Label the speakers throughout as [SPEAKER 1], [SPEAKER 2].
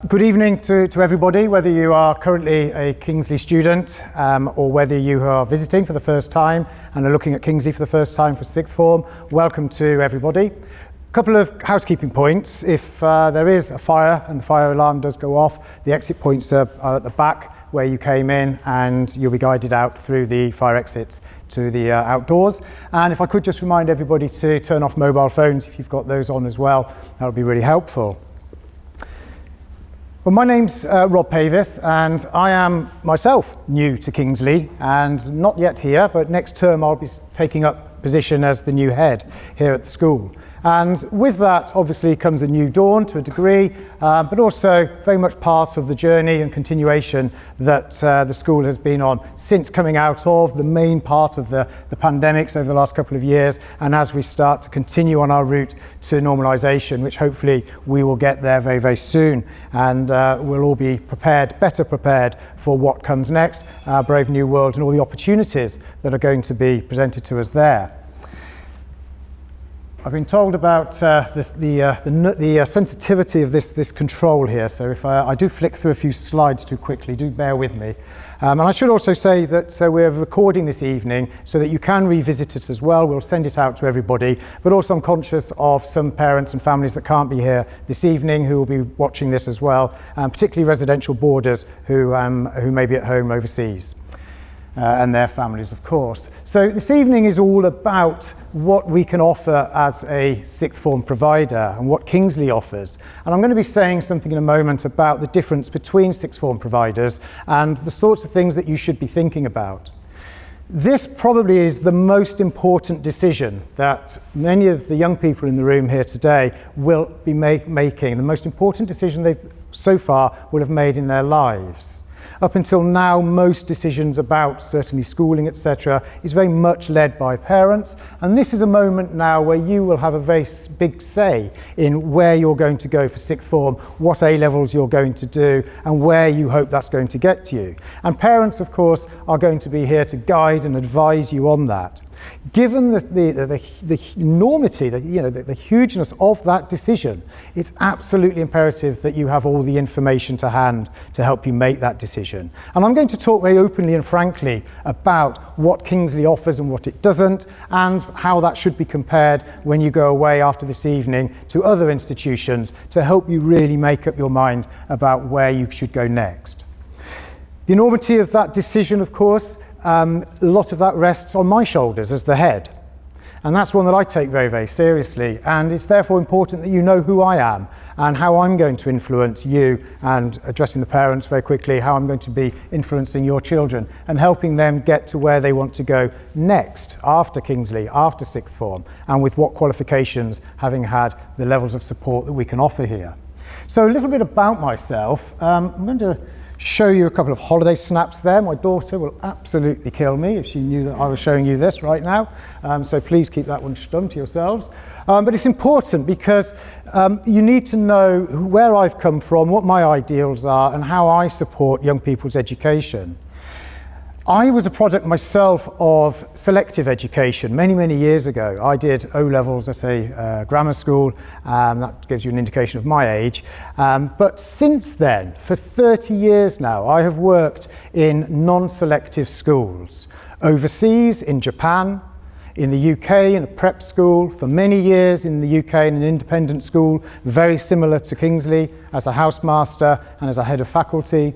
[SPEAKER 1] Good evening to everybody, whether you are currently a Kingsley student or whether you are visiting for the first time and are looking at Kingsley for the first time for sixth form. Welcome to everybody. A couple of housekeeping points. If there is a fire and the fire alarm does go off, the exit points are at the back where you came in, and you'll be guided out through the fire exits to the outdoors. And if I could just remind everybody to turn off mobile phones if you've got those on as well, that would be really helpful. Well, my name's Rob Pavis, and I am myself new to Kingsley and not yet here, but next term I'll be taking up position as the new head here at the school. And with that obviously comes a new dawn to a degree, but also very much part of the journey and continuation that the school has been on since coming out of the main part of the pandemics over the last couple of years, and as we start to continue on our route to normalisation, which hopefully we will get there very, very soon, and we'll all be prepared, better prepared for what comes next, our brave new world and all the opportunities that are going to be presented to us there. I've been told about the sensitivity of this control here, so if I do flick through a few slides too quickly, do bear with me. And I should also say that we're recording this evening so that you can revisit it as well. We'll send it out to everybody, but also I'm conscious of some parents and families that can't be here this evening who will be watching this as well, particularly residential boarders who may be at home overseas. And their families, of course. So this evening is all about what we can offer as a sixth form provider and what Kingsley offers. And I'm going to be saying something in a moment about the difference between sixth form providers and the sorts of things that you should be thinking about. This probably is the most important decision that many of the young people in the room here today will be making, the most important decision they so far will have made in their lives. Up until now, most decisions about certainly schooling, etc., is very much led by parents, and this is a moment now where you will have a very big say in where you're going to go for sixth form, what A-levels you're going to do, and where you hope that's going to get you. And parents, of course, are going to be here to guide and advise you on that. Given the enormity, the hugeness of that decision, it's absolutely imperative that you have all the information to hand to help you make that decision. And I'm going to talk very openly and frankly about what Kingsley offers and what it doesn't, and how that should be compared when you go away after this evening to other institutions to help you really make up your mind about where you should go next. The enormity of that decision, of course, a lot of that rests on my shoulders as the head, and that's one that I take very, very seriously, and it's therefore important that you know who I am and how I'm going to influence you, and addressing the parents very quickly, how I'm going to be influencing your children and helping them get to where they want to go next after Kingsley, after sixth form, and with what qualifications, having had the levels of support that we can offer here. So a little bit about myself. I'm going to show you a couple of holiday snaps there. My daughter will absolutely kill me if she knew that I was showing you this right now. So please keep that one stum to yourselves. But it's important because you need to know where I've come from, what my ideals are, and how I support young people's education. I was a product myself of selective education many, many years ago. I did O-levels at a grammar school, that gives you an indication of my age. But since then, for 30 years now, I have worked in non-selective schools, overseas in Japan, in the UK in a prep school, for many years in the UK in an independent school, very similar to Kingsley, as a housemaster and as a head of faculty.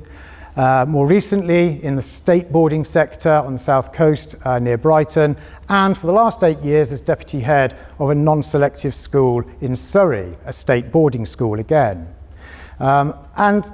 [SPEAKER 1] More recently in the state boarding sector on the south coast near Brighton, and for the last 8 years as deputy head of a non-selective school in Surrey, a state boarding school again. And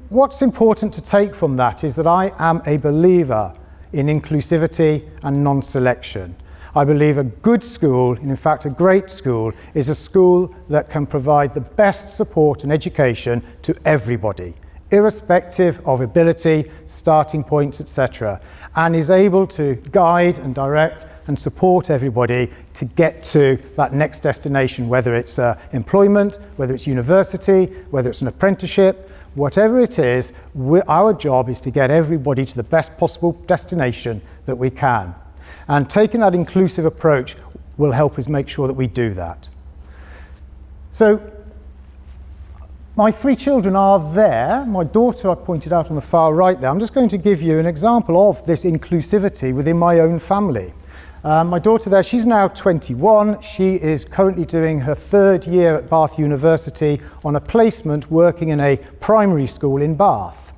[SPEAKER 1] what's important to take from that is that I am a believer in inclusivity and non-selection. I believe a good school, and in fact a great school, is a school that can provide the best support and education to everybody, irrespective of ability, starting points, etc., and is able to guide and direct and support everybody to get to that next destination, whether it's employment, whether it's university, whether it's an apprenticeship, whatever it is. Our job is to get everybody to the best possible destination that we can. And taking that inclusive approach will help us make sure that we do that. So My 3 children are there. My daughter I pointed out on the far right there. I'm just going to give you an example of this inclusivity within my own family. My daughter there, she's now 21. She is currently doing her 3rd year at Bath University on a placement working in a primary school in Bath,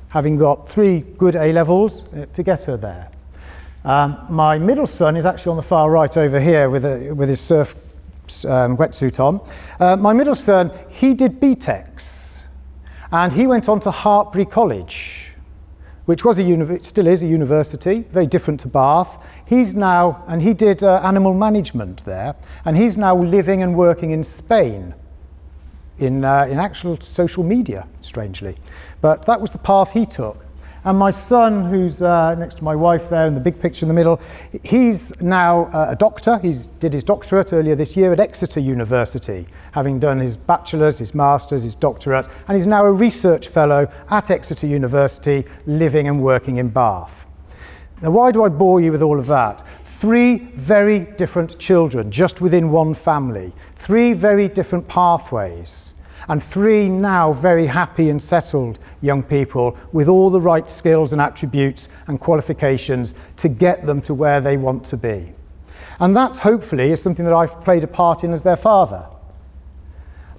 [SPEAKER 1] having got 3 good A-levels to get her there. My middle son is actually on the far right over here with his surf wetsuit on. My middle son, he did BTECs, and he went on to Hartbury College, which was still is a university, very different to Bath. He's now, and he did animal management there, and he's now living and working in Spain in actual social media, strangely. But that was the path he took. And my son, who's next to my wife there in the big picture in the middle, he's now a doctor. He did his doctorate earlier this year at Exeter University, having done his bachelor's, his master's, his doctorate, and he's now a research fellow at Exeter University, living and working in Bath. Now, why do I bore you with all of that? 3 very different children, just within one family. 3 very different pathways. And 3 now very happy and settled young people with all the right skills and attributes and qualifications to get them to where they want to be. And that, hopefully, is something that I've played a part in as their father.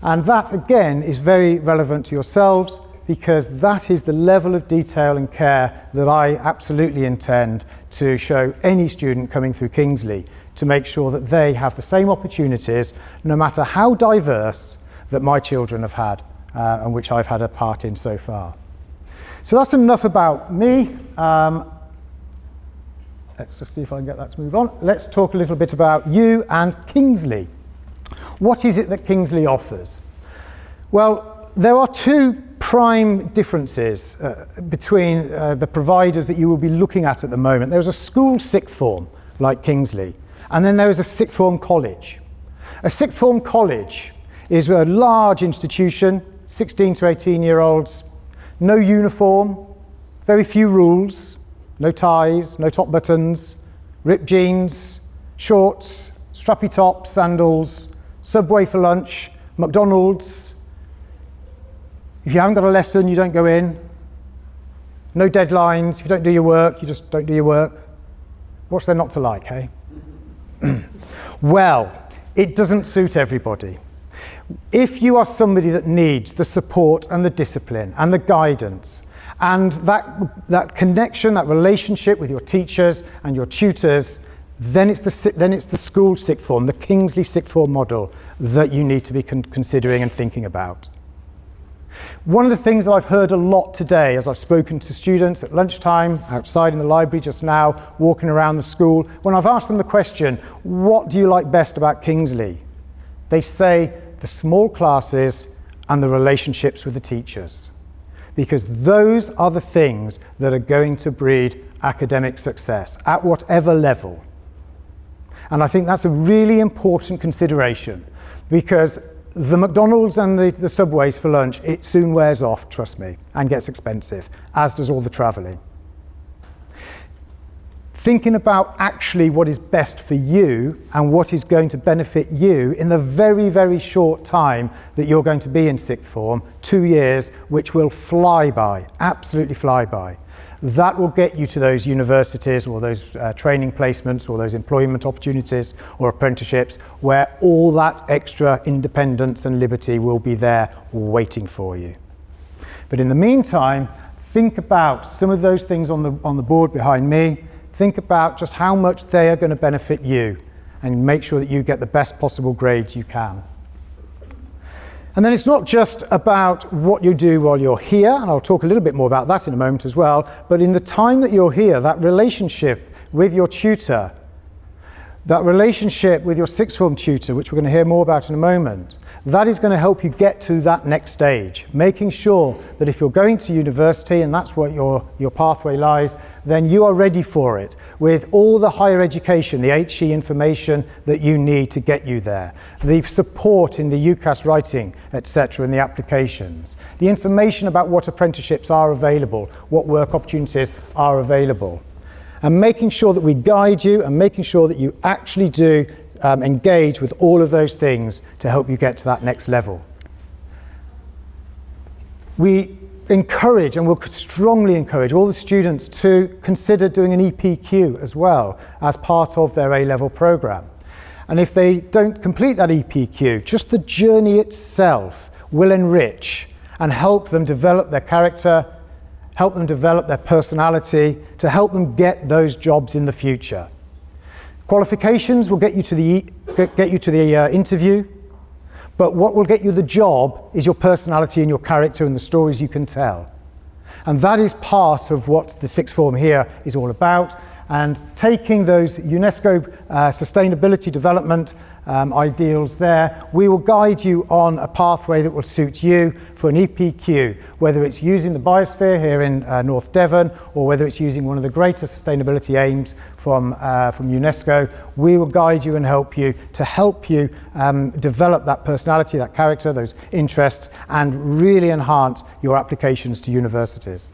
[SPEAKER 1] And that, again, is very relevant to yourselves, because that is the level of detail and care that I absolutely intend to show any student coming through Kingsley, to make sure that they have the same opportunities, no matter how diverse, that my children have had and which I've had a part in so far. So that's enough about me. Let's just see if I can get that to move on. Let's talk a little bit about you and Kingsley. What is it that Kingsley offers? Well, there are 2 prime differences between the providers that you will be looking at the moment. There's a school sixth form like Kingsley, and then there is a sixth form college. A sixth form college is a large institution, 16 to 18-year-olds, no uniform, very few rules, no ties, no top buttons, ripped jeans, shorts, strappy tops, sandals, Subway for lunch, McDonald's. If you haven't got a lesson, you don't go in. No deadlines. If you don't do your work, you just don't do your work. What's there not to like, hey? Well, it doesn't suit everybody. If you are somebody that needs the support and the discipline and the guidance and that connection, that relationship with your teachers and your tutors, then it's the school sixth form, the Kingsley sixth form model that you need to be considering and thinking about. One of the things that I've heard a lot today as I've spoken to students at lunchtime, outside in the library just now, walking around the school, when I've asked them the question, what do you like best about Kingsley? They say the small classes and the relationships with the teachers, because those are the things that are going to breed academic success at whatever level. And I think that's a really important consideration, because the McDonald's and the Subways for lunch, it soon wears off, trust me, and gets expensive, as does all the travelling. Thinking about actually what is best for you and what is going to benefit you in the very, very short time that you're going to be in sixth form, 2 years, which will fly by, absolutely fly by. That will get you to those universities or those training placements or those employment opportunities or apprenticeships where all that extra independence and liberty will be there waiting for you. But in the meantime, think about some of those things on the board behind me. Think about just how much they are going to benefit you and make sure that you get the best possible grades you can. And then it's not just about what you do while you're here, and I'll talk a little bit more about that in a moment as well, but in the time that you're here, that relationship with your tutor, that relationship with your sixth form tutor, which we're going to hear more about in a moment, that is going to help you get to that next stage, making sure that if you're going to university and that's what your pathway lies, then you are ready for it with all the higher education, the HE information that you need to get you there, the support in the UCAS writing, etc., and the applications, the information about what apprenticeships are available, what work opportunities are available, and making sure that we guide you and making sure that you actually do engage with all of those things to help you get to that next level. We encourage, and will strongly encourage, all the students to consider doing an EPQ as well as part of their A-level programme. And if they don't complete that EPQ, just the journey itself will enrich and help them develop their character, help them develop their personality, to help them get those jobs in the future. Qualifications will get you to the interview, but what will get you the job is your personality and your character and the stories you can tell. And that is part of what the sixth form here is all about. And taking those UNESCO sustainability development ideals there, we will guide you on a pathway that will suit you for an EPQ, whether it's using the biosphere here in North Devon, or whether it's using one of the greater sustainability aims from UNESCO. We will guide you and help you develop that personality, that character, those interests, and really enhance your applications to universities.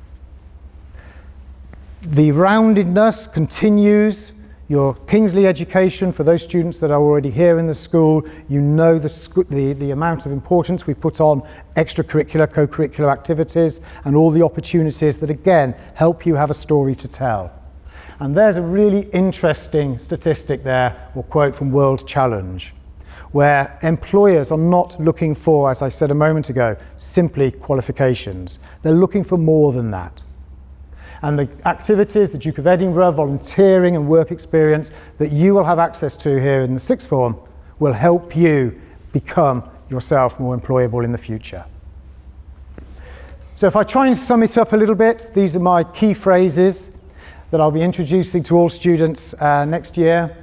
[SPEAKER 1] The roundedness continues. Your Kingsley education, for those students that are already here in the school, you know the amount of importance we put on extracurricular, co-curricular activities and all the opportunities that, again, help you have a story to tell. And there's a really interesting statistic there, or quote from World Challenge, where employers are not looking for, as I said a moment ago, simply qualifications. They're looking for more than that. And the activities, the Duke of Edinburgh, volunteering and work experience that you will have access to here in the sixth form will help you become yourself more employable in the future. So if I try and sum it up a little bit, these are my key phrases that I'll be introducing to all students next year.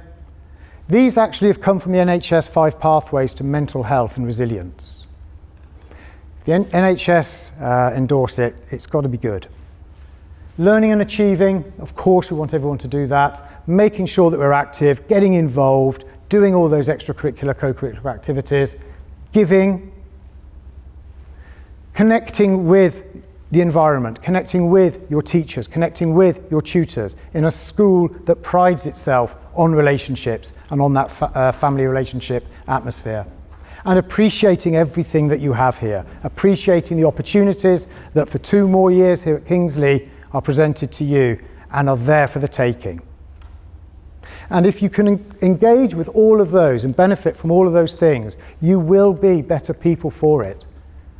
[SPEAKER 1] These actually have come from the NHS 5 Pathways to Mental Health and Resilience. If the NHS endorse it, it's got to be good. Learning and achieving, of course we want everyone to do that. Making sure that we're active, getting involved, doing all those extracurricular, co-curricular activities. Giving. Connecting with the environment, connecting with your teachers, connecting with your tutors in a school that prides itself on relationships and on that family relationship atmosphere. And appreciating everything that you have here, appreciating the opportunities that for 2 more years here at Kingsley are presented to you and are there for the taking. And if you can engage with all of those and benefit from all of those things, you will be better people for it.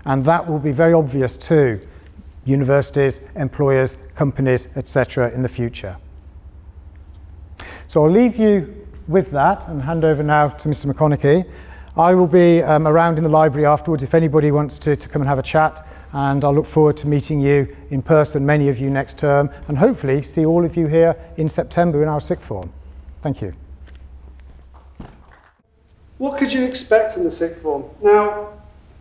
[SPEAKER 1] And that will be very obvious to universities, employers, companies, etc. in the future. So I'll leave you with that and hand over now to Mr. McConaughey. I will be around in the library afterwards if anybody wants to come and have a chat. And I'll look forward to meeting you in person, many of you next term, and hopefully see all of you here in September in our sixth form. Thank you.
[SPEAKER 2] What could you expect in the sixth form? Now,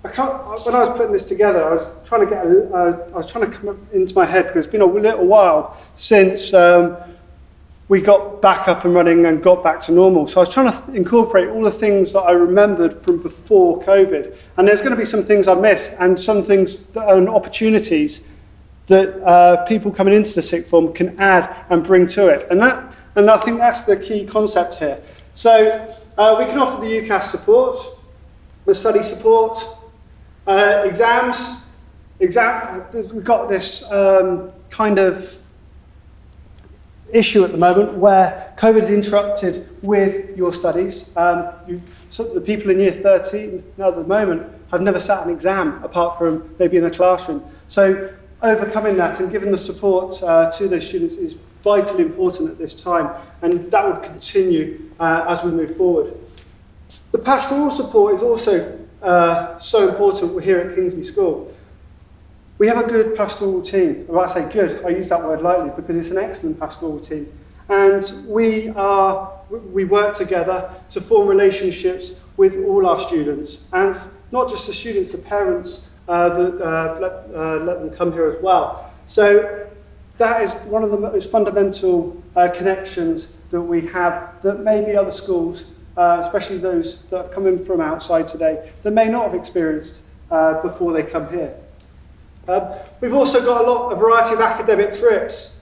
[SPEAKER 2] when I was putting this together, I was trying to come up into my head because it's been a little while since we got back up and running and got back to normal. So I was trying to incorporate all the things that I remembered from before COVID. And there's going to be some things I missed and some things and opportunities that people coming into the sixth form can add and bring to it. And I think that's the key concept here. So we can offer the UCAS support, the study support, exams. We've got this kind of issue at the moment where COVID has interrupted with your studies. So the people in year 13 now at the moment have never sat an exam apart from maybe in a classroom. So overcoming that and giving the support to those students is vitally important at this time, and that would continue as we move forward. The pastoral support is also so important here at Kingsley School. We have a good pastoral team. Well, I say good, I use that word lightly because it's an excellent pastoral team. And we work together to form relationships with all our students. And not just the students, the parents that let them come here as well. So that is one of the most fundamental connections that we have that maybe other schools, especially those that have come in from outside today, that may not have experienced before they come here. We've also got a variety of academic trips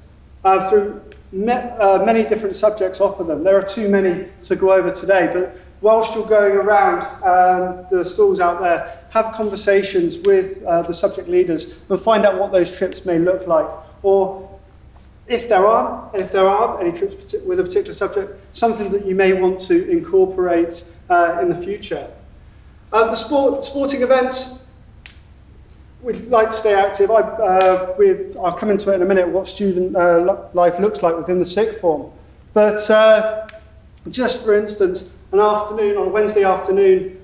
[SPEAKER 2] through many different subjects offer them. There are too many to go over today, but whilst you're going around the stalls out there, have conversations with the subject leaders and find out what those trips may look like. Or if there aren't any trips with a particular subject, something that you may want to incorporate in the future. The sporting events, we'd like to stay active. I'll come into it in a minute, what student life looks like within the sixth form. But just for instance, on a Wednesday afternoon,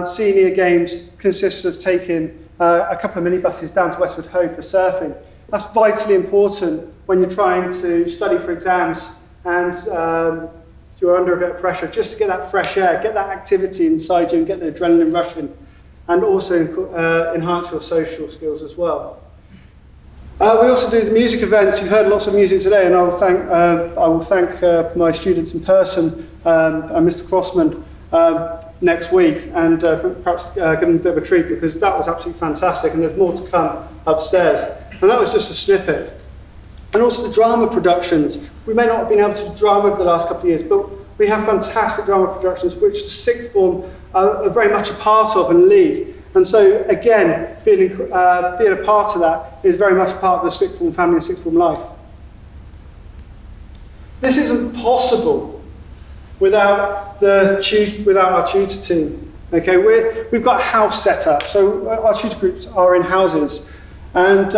[SPEAKER 2] senior games consists of taking a couple of minibuses down to Westwood Ho for surfing. That's vitally important when you're trying to study for exams and you're under a bit of pressure, just to get that fresh air, get that activity inside you and get the adrenaline rushing, and also enhance your social skills as well. We also do the music events. You've heard lots of music today, and I will thank my students in person and Mr. Crossman next week, and perhaps give them a bit of a treat, because that was absolutely fantastic, and there's more to come upstairs. And that was just a snippet. And also the drama productions. We may not have been able to do drama over the last couple of years, but we have fantastic drama productions which the sixth form are very much a part of and lead. And so again, being a part of that is very much part of the sixth form family and sixth form life. This isn't possible without our tutor team. Okay, we've got a house set up, so our tutor groups are in houses, and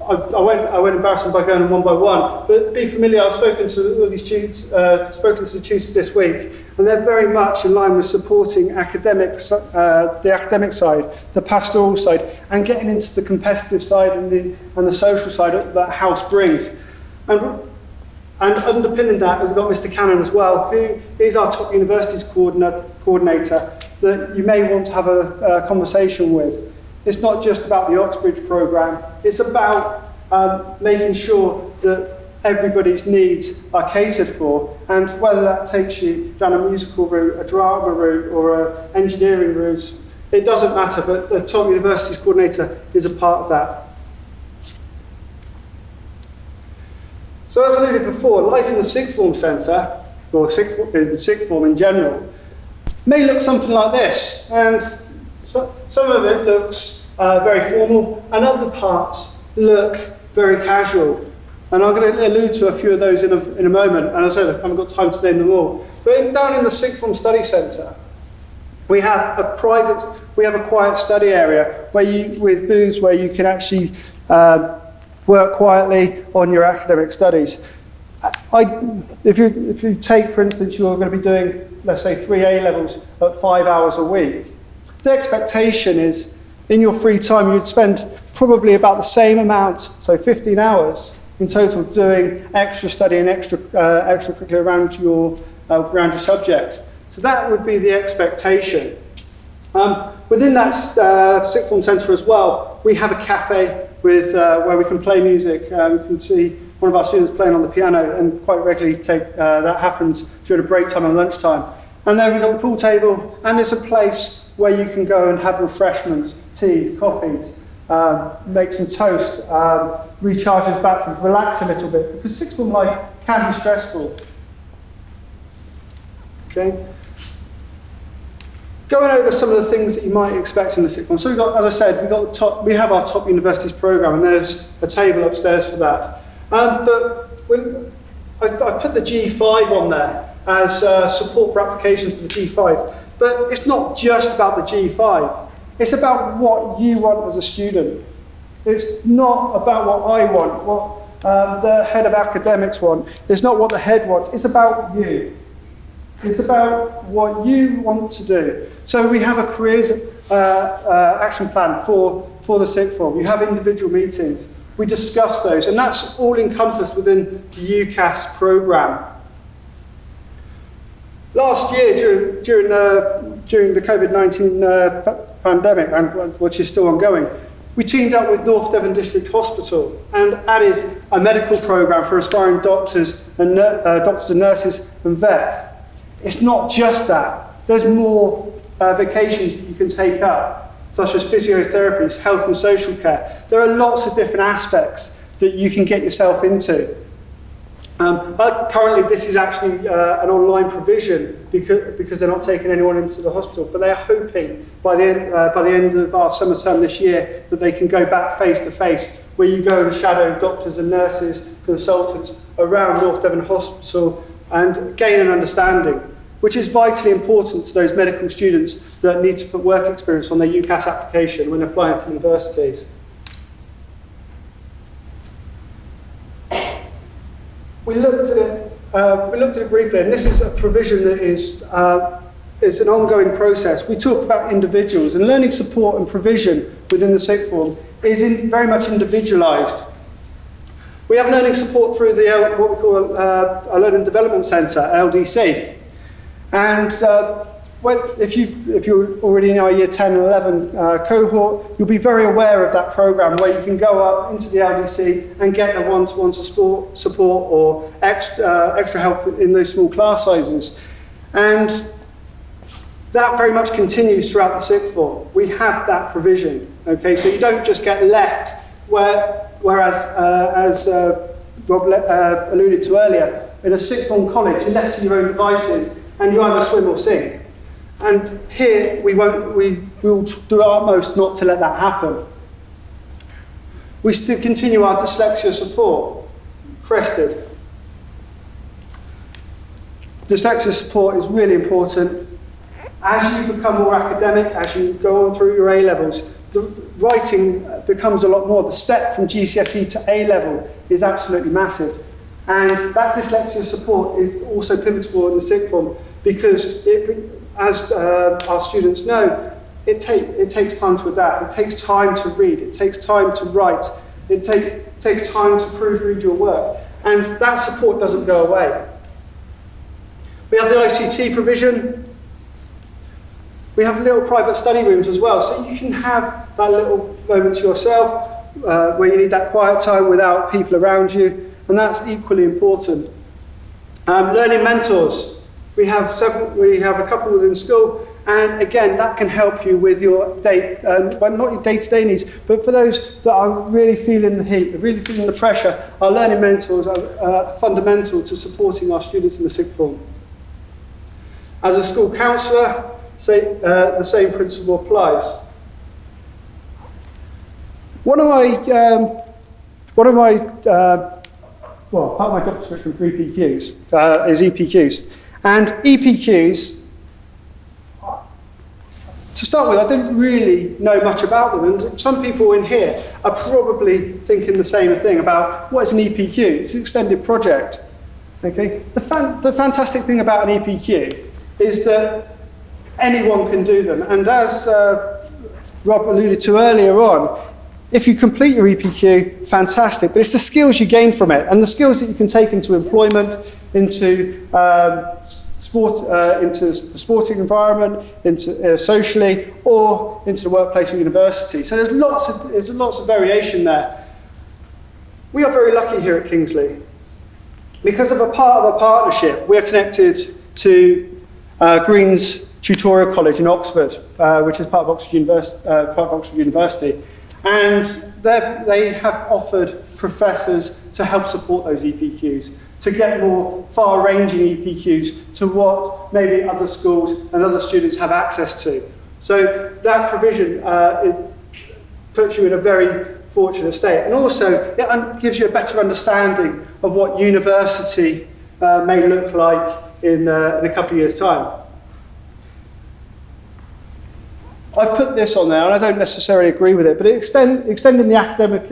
[SPEAKER 2] I won't embarrass them by going on one by one, but be familiar. I've spoken to all these tutors, spoken to the tutors this week, and they're very much in line with supporting the academic side, the pastoral side, and getting into the competitive side and the social side that house brings. And underpinning that, we've got Mr. Cannon as well, who is our top universities coordinator, that you may want to have a conversation with. It's not just about the Oxbridge programme, it's about making sure that everybody's needs are catered for, and whether that takes you down a musical route, a drama route, or an engineering route, it doesn't matter, but the top universities coordinator is a part of that. So as alluded before, life in the sixth form centre, or sixth form in general, may look something like this, and some of it looks very formal, and other parts look very casual. And I'm going to allude to a few of those in a moment, and as I said, I haven't got time to name them all. But down in the sixth form study centre, we have a quiet study area with booths where you can actually work quietly on your academic studies. If you take, for instance, you're going to be doing, let's say, 3 A levels at 5 hours a week, the expectation is, in your free time, you'd spend probably about the same amount, so 15 hours in total, doing extra study and extracurricular around your subject. So that would be the expectation. Within that sixth form centre as well, we have a cafe with where we can play music. You can see one of our students playing on the piano, and quite regularly that happens during a break time and lunchtime. And then we've got the pool table, and it's a place where you can go and have refreshments, teas, coffees, make some toast, recharge his batteries, relax a little bit, because sixth form life can be stressful. Okay. Going over some of the things that you might expect in the sixth form. So we've got, as I said, we have our top universities programme, and there's a table upstairs for that. But I put the G5 on there as support for applications for the G5. But it's not just about the G5. It's about what you want as a student. It's not about what I want, what the head of academics want. It's not what the head wants. It's about you. It's about what you want to do. So we have a careers action plan for the sixth form. You have individual meetings. We discuss those, and that's all encompassed within the UCAS programme. Last year, during the COVID-19 pandemic, and which is still ongoing, we teamed up with North Devon District Hospital and added a medical programme for aspiring doctors and nurses and vets. It's not just that. There's more vocations that you can take up, such as physiotherapies, health and social care. There are lots of different aspects that you can get yourself into. But currently this is actually an online provision because they're not taking anyone into the hospital, but they're hoping by the end of our summer term this year that they can go back face to face, where you go and shadow doctors and nurses, consultants around North Devon Hospital and gain an understanding, which is vitally important to those medical students that need to put work experience on their UCAS application when applying for universities. We looked at it briefly, and this is a provision that is an ongoing process. We talk about individuals, and learning support and provision within the sixth form is very much individualised. We have learning support through what we call a Learning Development Centre, LDC, and if you're already in our year 10 and 11 cohort, you'll be very aware of that programme where you can go up into the LDC and get a one-to-one support or extra help in those small class sizes. And that very much continues throughout the sixth form. We have that provision, okay? So you don't just get left whereas, as Rob alluded to earlier, in a sixth form college, you're left to your own devices and you either swim or sink. And here, we will do our utmost not to let that happen. We still continue our dyslexia support, crested. Dyslexia support is really important. As you become more academic, as you go on through your A-levels, the writing becomes a lot more. The step from GCSE to A-level is absolutely massive. And that dyslexia support is also pivotal in the sixth form because as our students know, it takes time to adapt, it takes time to read, it takes time to write, it takes time to proofread your work, and that support doesn't go away. We have the ICT provision. We have little private study rooms as well, so you can have that little moment to yourself where you need that quiet time without people around you, and that's equally important. Learning mentors. We have a couple within school, and again, that can help you with your not your day-to-day needs, but for those that are really feeling the heat, really feeling the pressure, our learning mentors are fundamental to supporting our students in the sixth form. As a school counsellor, the same principle applies. Part of my job description for EPQs is EPQs. And EPQs, to start with, I didn't really know much about them, and some people in here are probably thinking the same thing about what is an EPQ. It's an extended project. Okay? The fantastic thing about an EPQ is that anyone can do them, and as Rob alluded to earlier on, if you complete your EPQ, fantastic, but it's the skills you gain from it and the skills that you can take into employment, into into the sporting environment, into socially, or into the workplace or university. So there's lots of variation there. We are very lucky here at Kingsley. Because of a part of a partnership, we're connected to Green's Tutorial College in Oxford, which is part of Oxford University. And they have offered professors to help support those EPQs, to get more far-ranging EPQs to what maybe other schools and other students have access to. So that provision it puts you in a very fortunate state. And also, it gives you a better understanding of what university may look like in a couple of years' time. I've put this on there, and I don't necessarily agree with it, but extending the academic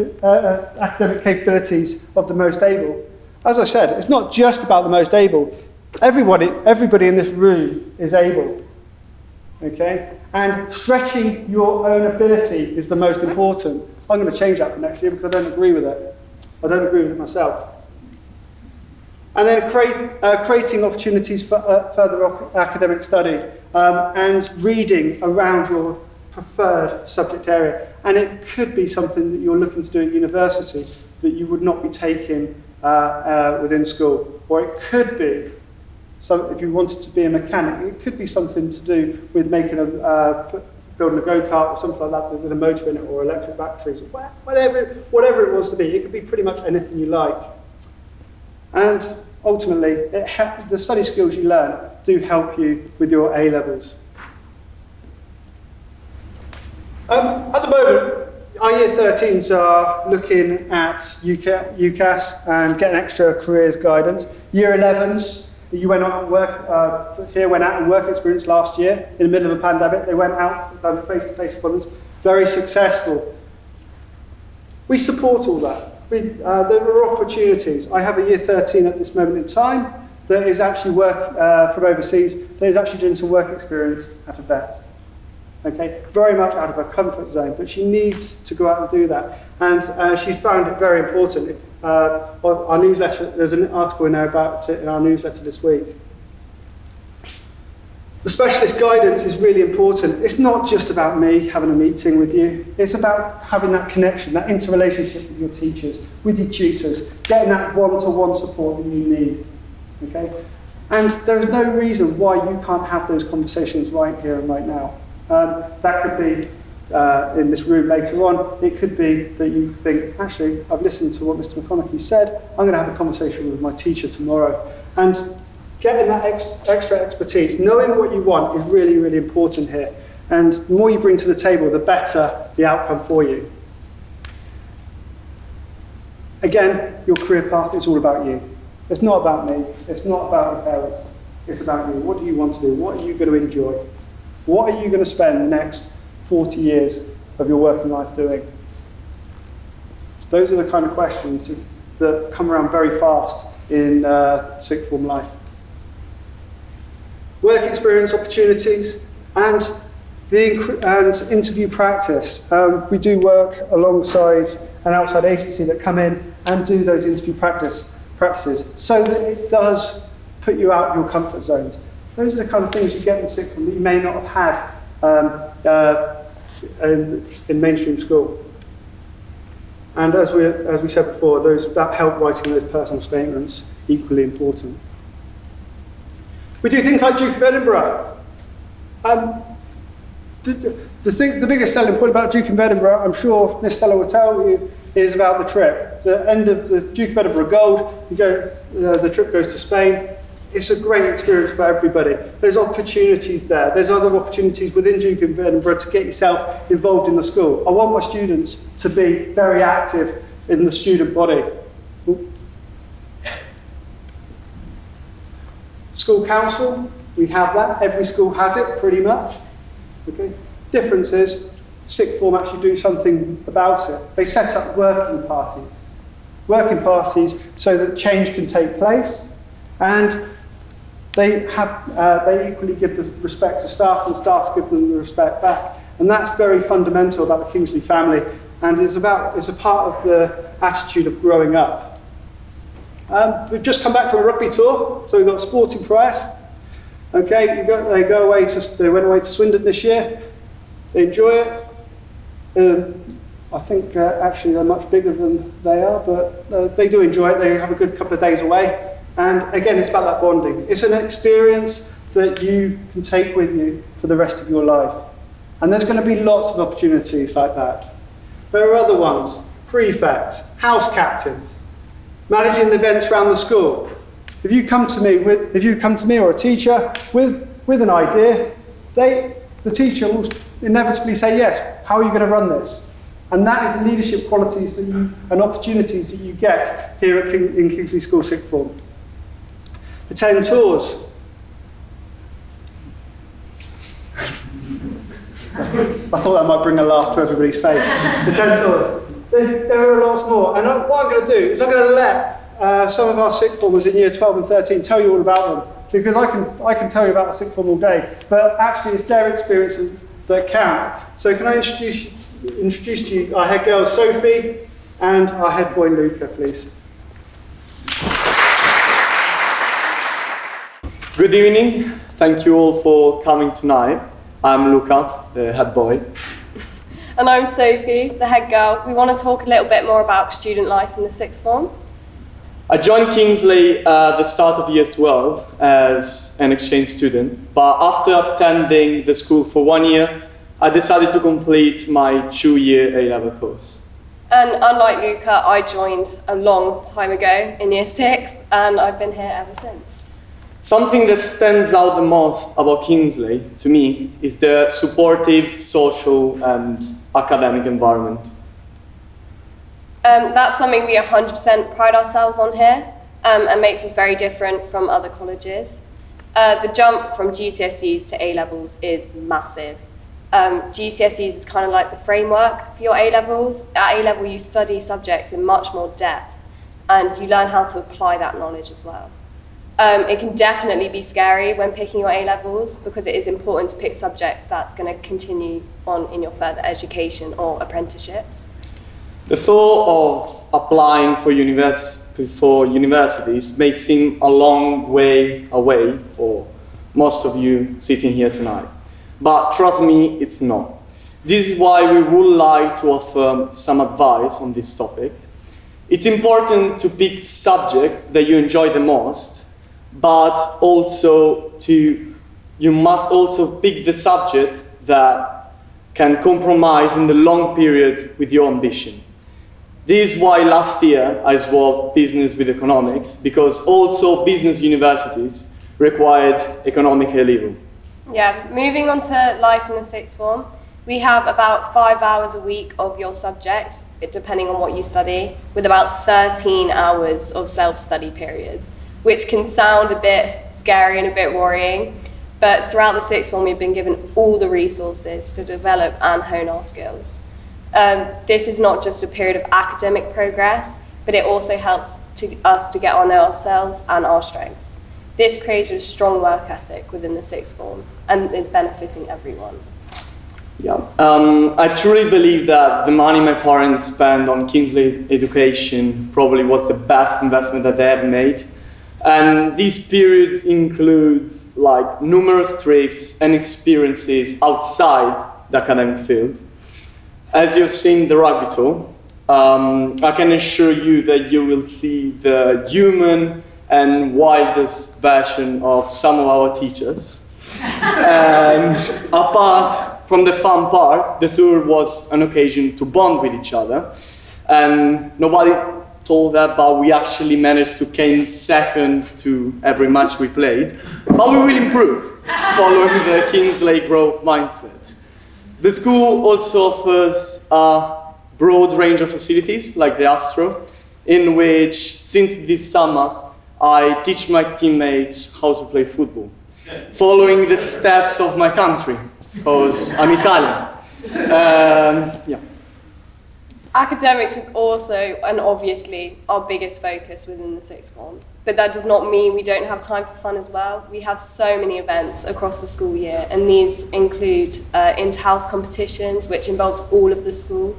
[SPEAKER 2] capabilities of the most able. As I said, it's not just about the most able. Everybody in this room is able. Okay? And stretching your own ability is the most important. I'm going to change that for next year because I don't agree with it. I don't agree with it myself. And then creating opportunities for further academic study and reading around your preferred subject area. And it could be something that you're looking to do at university that you would not be taking within school. Or it could be, if you wanted to be a mechanic, it could be something to do with making building a go-kart or something like that with a motor in it, or electric batteries, or whatever it wants to be. It could be pretty much anything you like. And ultimately, the study skills you learn do help you with your A-levels. At the moment, our Year 13s are looking at UCAS and getting extra careers guidance. Year 11s, you went out and went out and work experience last year in the middle of a pandemic. They went out, done face-to-face appointments, very successful. We support all that. There are opportunities. I have a Year 13 at this moment in time that is actually from overseas, that is actually doing some work experience at a vet. Okay, very much out of her comfort zone, but she needs to go out and do that. And she's found it very important. Our newsletter, there's an article in there about it in our newsletter this week. The specialist guidance is really important. It's not just about me having a meeting with you. It's about having that connection, that interrelationship with your teachers, with your tutors, getting that one-to-one support that you need. Okay? And there is no reason why you can't have those conversations right here and right now. That could be in this room later on. It could be that you think, actually, I've listened to what Mr. McConaughey said. I'm going to have a conversation with my teacher tomorrow. And getting that extra expertise, knowing what you want is really, really important here. And the more you bring to the table, the better the outcome for you. Again, your career path is all about you. It's not about me. It's not about your parents. It's about you. What do you want to do? What are you going to enjoy? What are you going to spend the next 40 years of your working life doing? Those are the kind of questions that come around very fast in sixth form life. Work experience opportunities and interview practice. We do work alongside an outside agency that come in and do those interview practices so that it does put you out of your comfort zones. Those are the kind of things you get in sixth form that you may not have had in mainstream school. And as we said before, that help writing those personal statements equally important. We do things like Duke of Edinburgh. The biggest selling point about Duke of Edinburgh, I'm sure Miss Stella will tell you, is about the trip. The end of the Duke of Edinburgh Gold, the trip goes to Spain. It's a great experience for everybody. There's opportunities there. There's other opportunities within Duke of Edinburgh to get yourself involved in the school. I want my students to be very active in the student body. School council, we have that. Every school has it, pretty much. Okay. Difference is, sixth form actually do something about it. They set up working parties. Working parties so that change can take place, and they equally give the respect to staff, and staff give them the respect back. And that's very fundamental about the Kingsley family, and it's a part of the attitude of growing up. We've just come back from a rugby tour, so we've got sporting prowess. Okay, they went away to Swindon this year. They enjoy it. I think actually they're much bigger than they are, but they do enjoy it. They have a good couple of days away. And again, it's about that bonding. It's an experience that you can take with you for the rest of your life. And there's going to be lots of opportunities like that. There are other ones: prefects, house captains, managing events around the school. If you come to me or a teacher with an idea, the teacher will inevitably say, yes, how are you going to run this? And that is the leadership qualities and opportunities that you get here in Kingsley School Sixth Form. Attend tours. I thought that might bring a laugh to everybody's face. Attend tours. There are lots more. And what I'm going to do is I'm going to let some of our sixth formers in year 12 and 13 tell you all about them, because I can tell you about a sixth form all day, but actually it's their experiences that count. So can I introduce to you our head girl Sophie and our head boy Luca, please.
[SPEAKER 3] Good evening. Thank you all for coming tonight. I'm Luca, the head boy.
[SPEAKER 4] And I'm Sophie, the head girl. We want to talk a little bit more about student life in the sixth form.
[SPEAKER 3] I joined Kingsley at the start of year 12 as an exchange student, but after attending the school for 1 year, I decided to complete my 2-year A-level course.
[SPEAKER 4] And unlike Luca, I joined a long time ago in year 6, and I've been here ever since.
[SPEAKER 3] Something that stands out the most about Kingsley, to me, is the supportive social and academic environment.
[SPEAKER 4] That's something we 100% pride ourselves on here, and makes us very different from other colleges. The jump from GCSEs to A-levels is massive. GCSEs is kind of like the framework for your A-levels. At A-level, you study subjects in much more depth, and you learn how to apply that knowledge as well. It can definitely be scary when picking your A-levels, because it is important to pick subjects that's going to continue on in your further education or apprenticeships.
[SPEAKER 3] The thought of applying for universities may seem a long way away for most of you sitting here tonight. But trust me, it's not. This is why we would like to offer some advice on this topic. It's important to pick subject that you enjoy the most, but you must also pick the subject that can compromise in the long period with your ambition. This is why last year I swapped business with economics, because also business universities required economic A-level.
[SPEAKER 4] Yeah, moving on to life in the sixth form, we have about 5 hours a week of your subjects, depending on what you study, with about 13 hours of self-study periods, which can sound a bit scary and a bit worrying, but throughout the sixth form we've been given all the resources to develop and hone our skills. This is not just a period of academic progress, but it also helps us to get on ourselves and our strengths. This creates a strong work ethic within the sixth form and is benefiting everyone.
[SPEAKER 3] Yeah, I truly believe that the money my parents spent on Kingsley education probably was the best investment that they ever made. And this period includes like numerous trips and experiences outside the academic field. As you've seen the rugby tour, I can assure you that you will see the human and wildest version of some of our teachers. And apart from the fun part, the tour was an occasion to bond with each other. And nobody told that, but we actually managed to came second to every match we played. But we will improve, following the Kingsley growth mindset. The school also offers a broad range of facilities, like the Astro, in which, since this summer, I teach my teammates how to play football, following the steps of my country, because I'm Italian. Yeah.
[SPEAKER 4] Academics is also, and obviously, our biggest focus within the sixth form. But that does not mean we don't have time for fun as well. We have so many events across the school year, and these include inter-house competitions, which involves all of the school,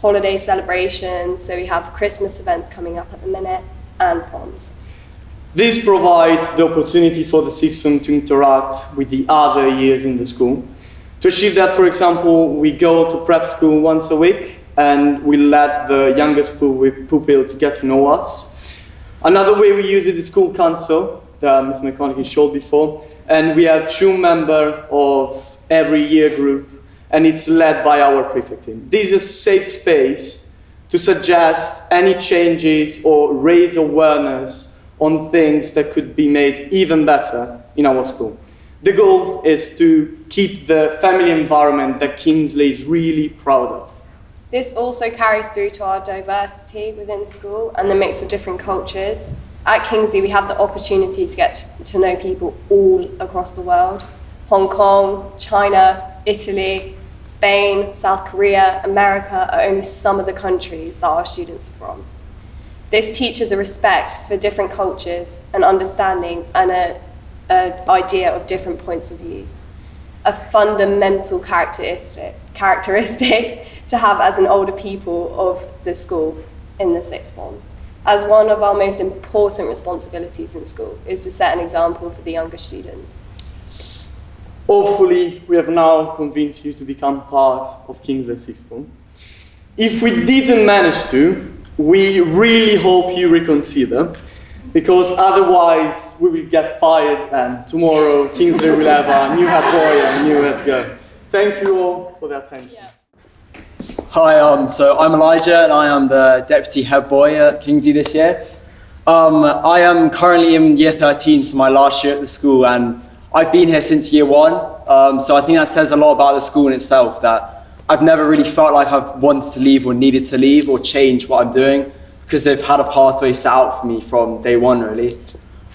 [SPEAKER 4] holiday celebrations, so we have Christmas events coming up at the minute, and proms.
[SPEAKER 3] This provides the opportunity for the sixth form to interact with the other years in the school. To achieve that, for example, we go to prep school once a week, and we let the youngest pupils get to know us. Another way we use it is school council, that Ms. McConaughey showed before, and we have 2 members of every year group, and it's led by our prefect team. This is a safe space to suggest any changes or raise awareness on things that could be made even better in our school. The goal is to keep the family environment that Kingsley is really proud of.
[SPEAKER 4] This also carries through to our diversity within school and the mix of different cultures. At Kingsley, we have the opportunity to get to know people all across the world. Hong Kong, China, Italy, Spain, South Korea, America are only some of the countries that our students are from. This teaches a respect for different cultures, an understanding and an idea of different points of views. A fundamental characteristic to have as an older people of the school in the sixth form. As one of our most important responsibilities in school is to set an example for the younger students.
[SPEAKER 3] Hopefully, we have now convinced you to become part of Kingsley Sixth Form. If we didn't manage to, we really hope you reconsider, because otherwise we will get fired and tomorrow Kingsley will have a new head boy and a new head girl. Thank you all for the attention.
[SPEAKER 4] Yeah.
[SPEAKER 5] Hi, so I'm Elijah and I am the Deputy Head Boy at Kingsley this year. I am currently in year 13, so my last year at the school, and I've been here since year 1. So I think that says a lot about the school in itself, that I've never really felt like I've wanted to leave or needed to leave or change what I'm doing, because they've had a pathway set out for me from day 1, really.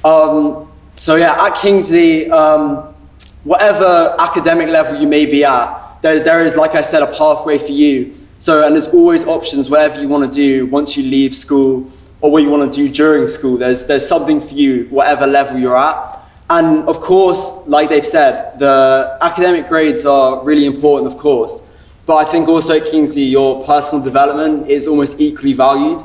[SPEAKER 5] So yeah, at Kingsley, whatever academic level you may be at, there is, like I said, a pathway for you. So, and there's always options, whatever you want to do once you leave school or what you want to do during school. There's something for you, whatever level you're at. And of course, like they've said, the academic grades are really important, of course. But I think also at Kingsley, your personal development is almost equally valued,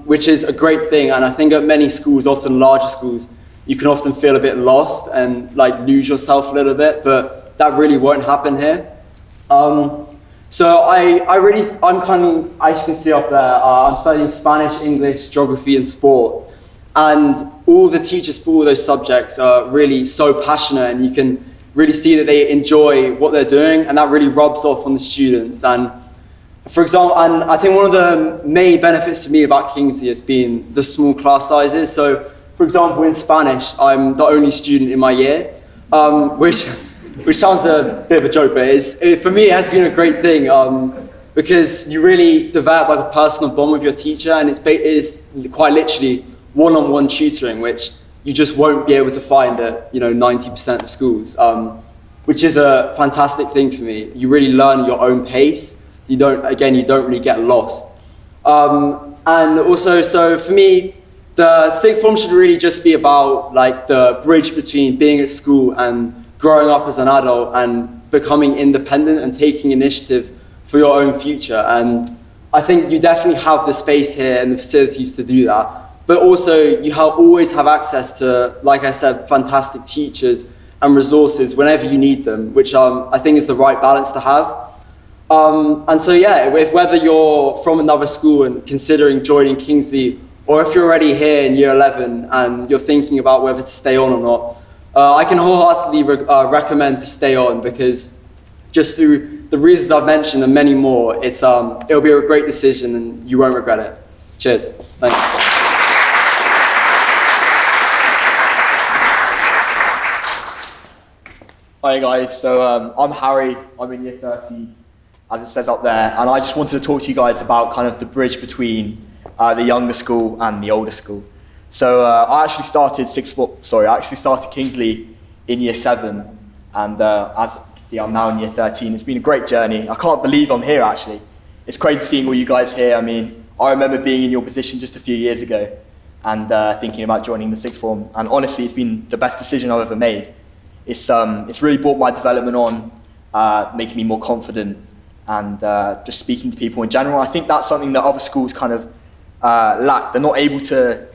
[SPEAKER 5] which is a great thing. And I think at many schools, often larger schools, you can often feel a bit lost and like lose yourself a little bit, but that really won't happen here. So I'm kind of, as you can see up there, I'm studying Spanish, English, geography and sport. And all the teachers for all those subjects are really so passionate, and you can really see that they enjoy what they're doing, and that really rubs off on the students. And for example, and I think one of the main benefits to me about Kingsley has been the small class sizes. So for example, in Spanish, I'm the only student in my year, which sounds a bit of a joke, but for me it has been a great thing, because you really develop like a personal bond with your teacher, and it is quite literally one-on-one tutoring, which you just won't be able to find at 90% of schools, which is a fantastic thing for me. You really learn at your own pace. You don't really get lost. And also, so for me, the sixth form should really just be about like the bridge between being at school and growing up as an adult and becoming independent and taking initiative for your own future. And I think you definitely have the space here and the facilities to do that. But also you always have access to, like I said, fantastic teachers and resources whenever you need them, which I think is the right balance to have. And so yeah, whether you're from another school and considering joining Kingsley, or if you're already here in year 11 and you're thinking about whether to stay on or not, I can wholeheartedly recommend to stay on, because just through the reasons I've mentioned and many more, it'll be a great decision and you won't regret it. Cheers. Thanks.
[SPEAKER 6] Hi guys, so I'm Harry, I'm in year 30, as it says up there, and I just wanted to talk to you guys about kind of the bridge between the younger school and the older school. So I actually started Kingsley in year 7, and as you can see, I'm now in year 13. It's been a great journey. I can't believe I'm here actually. It's crazy seeing all you guys here. I mean, I remember being in your position just a few years ago and thinking about joining the sixth form, and honestly, it's been the best decision I've ever made. It's really brought my development on, making me more confident, and just speaking to people in general. I think that's something that other schools kind of lack. They're not able to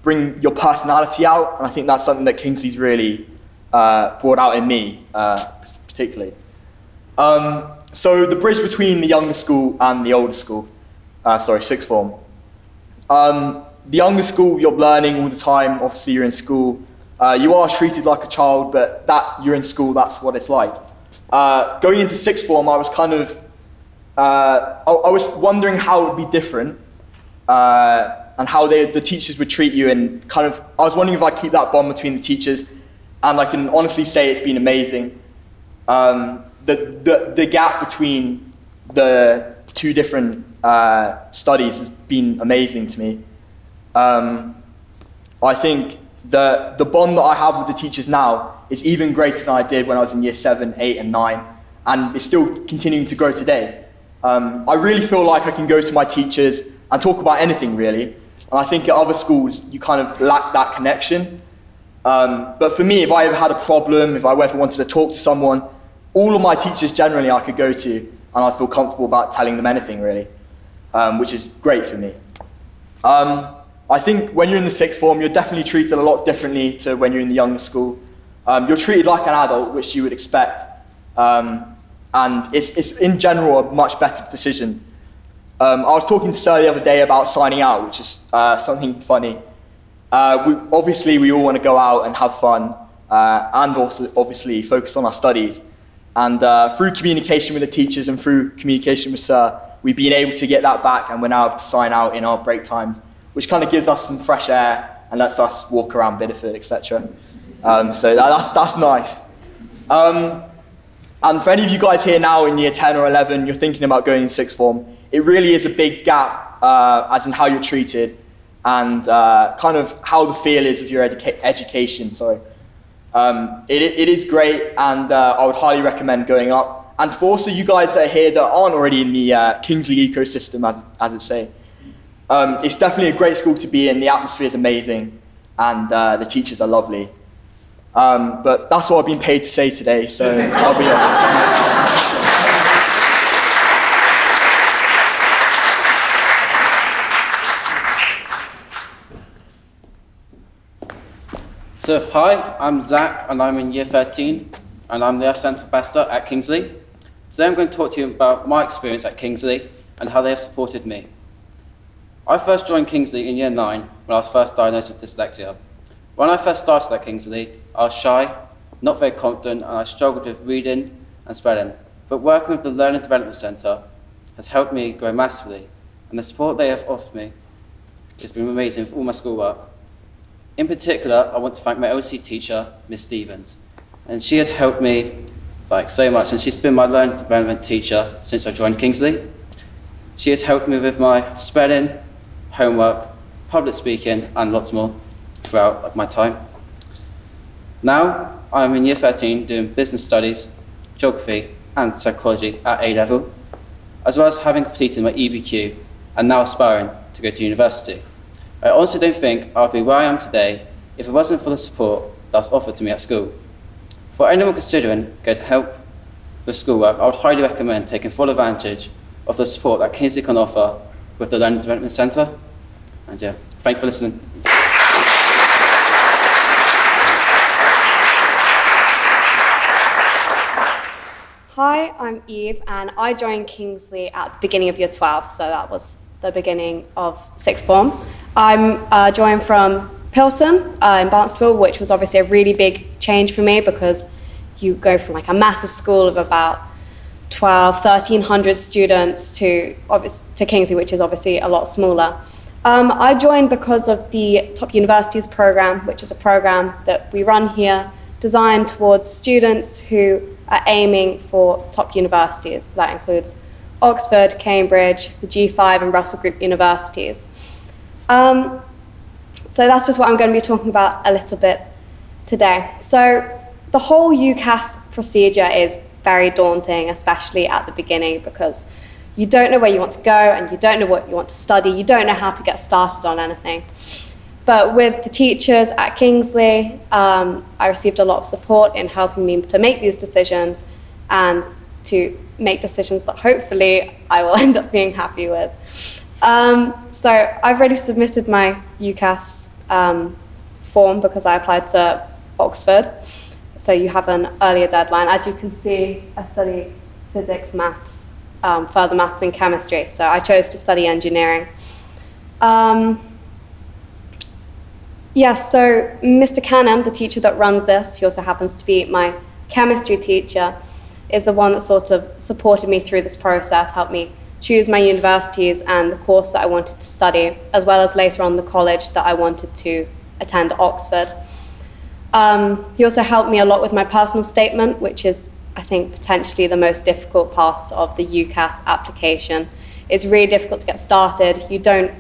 [SPEAKER 6] bring your personality out, and I think that's something that Kingsley's really brought out in me, particularly. So the bridge between the younger school and the older school, sixth form. The younger school, you're learning all the time, obviously you're in school. You are treated like a child, but you're in school, that's what it's like. Going into sixth form, I was kind of, I was wondering how it would be different, and how the teachers would treat you, and kind of, I was wondering if I'd keep that bond between the teachers, and I can honestly say it's been amazing. The gap between the two different studies has been amazing to me. I think the bond that I have with the teachers now is even greater than I did when I was in year 7, 8 and 9, and it's still continuing to grow today. I really feel like I can go to my teachers and talk about anything really, and I think at other schools you kind of lack that connection. But for me, if I ever had a problem, if I ever wanted to talk to someone, all of my teachers generally I could go to, and I feel comfortable about telling them anything really, which is great for me. I think when you're in the sixth form, you're definitely treated a lot differently to when you're in the younger school. You're treated like an adult, which you would expect, and it's in general a much better decision. I was talking to Sir the other day about signing out, which is something funny. We all want to go out and have fun, and also obviously focus on our studies. And through communication with the teachers and through communication with Sir, we've been able to get that back, and we're now able to sign out in our break times, which kind of gives us some fresh air and lets us walk around Bideford, etc. So that's nice. And for any of you guys here now in year 10 or 11, you're thinking about going in sixth form, it really is a big gap as in how you're treated and kind of how the feel is of your education. It is great, and I would highly recommend going up. And for also you guys that are here that aren't already in the Kingsley ecosystem, as it's saying, it's definitely a great school to be in. The atmosphere is amazing, and the teachers are lovely. But that's what I've been paid to say today, so I'll be off.
[SPEAKER 7] So hi, I'm Zach and I'm in year 13 and I'm the Assistant Ambassador at Kingsley. Today I'm going to talk to you about my experience at Kingsley and how they have supported me. I first joined Kingsley in year 9 when I was first diagnosed with dyslexia. When I first started at Kingsley, I was shy, not very confident, and I struggled with reading and spelling. But working with the Learning Development Centre has helped me grow massively, and the support they have offered me has been amazing for all my schoolwork. In particular, I want to thank my LC teacher, Miss Stevens, and she has helped me so much, and she's been my learning development teacher since I joined Kingsley. She has helped me with my spelling, homework, public speaking, and lots more throughout my time. Now, I'm in year 13 doing business studies, geography, and psychology at A level, as well as having completed my EBQ and now aspiring to go to university. I honestly don't think I would be where I am today if it wasn't for the support that was offered to me at school. For anyone considering going to help with schoolwork, I would highly recommend taking full advantage of the support that Kingsley can offer with the Learning Development Centre. And yeah, thank you for listening.
[SPEAKER 8] Hi, I'm Eve, and I joined Kingsley at the beginning of year 12, so that was the beginning of sixth form. I'm joined from Pilton in Barnstable, which was obviously a really big change for me because you go from a massive school of about 1,300 students to Kingsley, which is obviously a lot smaller. I joined because of the Top Universities program, which is a program that we run here designed towards students who are aiming for top universities. So that includes Oxford, Cambridge, the G5 and Russell Group universities. So that's just what I'm going to be talking about a little bit today. So the whole UCAS procedure is very daunting, especially at the beginning, because you don't know where you want to go and you don't know what you want to study. You don't know how to get started on anything. But with the teachers at Kingsley, I received a lot of support in helping me to make these decisions and to make decisions that hopefully I will end up being happy with. So I've already submitted my UCAS form because I applied to Oxford. So you have an earlier deadline. As you can see, I study physics, maths, further maths and chemistry. So I chose to study engineering. Yes, so Mr. Cannon, the teacher that runs this, he also happens to be my chemistry teacher, is the one that sort of supported me through this process, helped me choose my universities and the course that I wanted to study, as well as later on the college that I wanted to attend at Oxford. He also helped me a lot with my personal statement, which is, I think, potentially the most difficult part of the UCAS application. It's really difficult to get started. You don't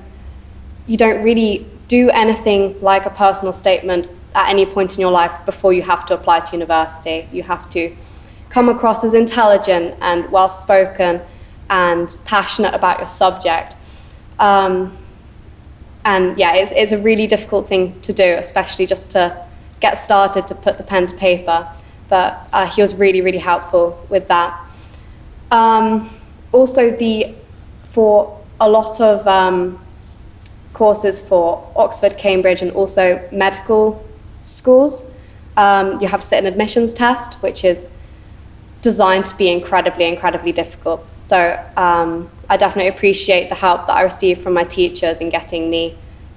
[SPEAKER 8] really do anything like a personal statement at any point in your life before you have to apply to university. You have to come across as intelligent and well-spoken and passionate about your subject. And yeah, it's a really difficult thing to do, especially just to get started, to put the pen to paper. But he was really, really helpful with that. Also, for a lot of courses for Oxford, Cambridge, and also medical schools, you have to sit an admissions test, which is designed to be incredibly, incredibly difficult. So I definitely appreciate the help that I received from my teachers in getting me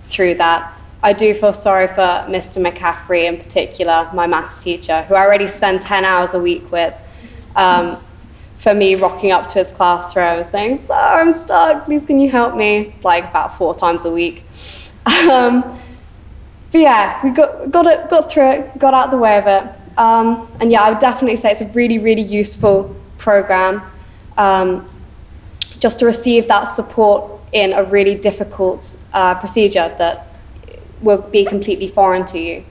[SPEAKER 8] through that. I do feel sorry for Mr. McCaffrey in particular, my maths teacher, who I already spend 10 hours a week with. for me rocking up to his classroom and saying, "Sir, I'm stuck, please can you help me?" Like about 4 times a week. But yeah, we got through it, got out of the way of it. And yeah, I would definitely say it's a really, really useful program just to receive that support in a really difficult procedure that will be completely foreign to you.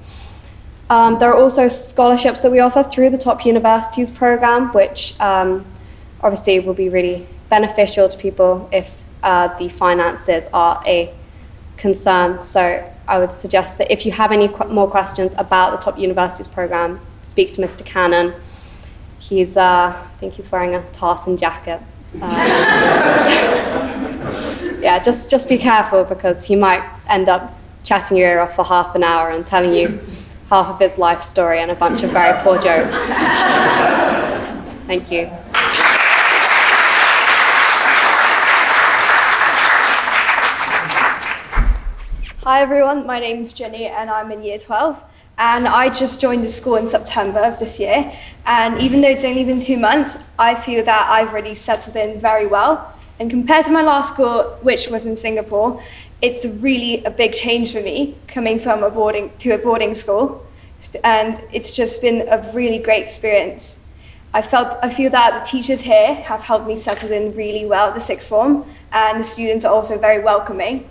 [SPEAKER 8] There are also scholarships that we offer through the Top Universities program, which obviously will be really beneficial to people if the finances are a concern. So I would suggest that if you have any more questions about the Top Universities program, speak to Mr. Cannon. He's, I think he's wearing a tartan jacket. Yeah, just be careful because he might end up chatting your ear off for half an hour and telling you half of his life story and a bunch of very poor jokes. Thank you.
[SPEAKER 9] Hi everyone, my name's Jenny and I'm in year 12 and I just joined the school in September of this year, and even though it's only been 2 months, I feel that I've really settled in very well, and compared to my last school, which was in Singapore, it's really a big change for me coming from a boarding school, and it's just been a really great experience. I feel that the teachers here have helped me settle in really well at the sixth form, and the students are also very welcoming.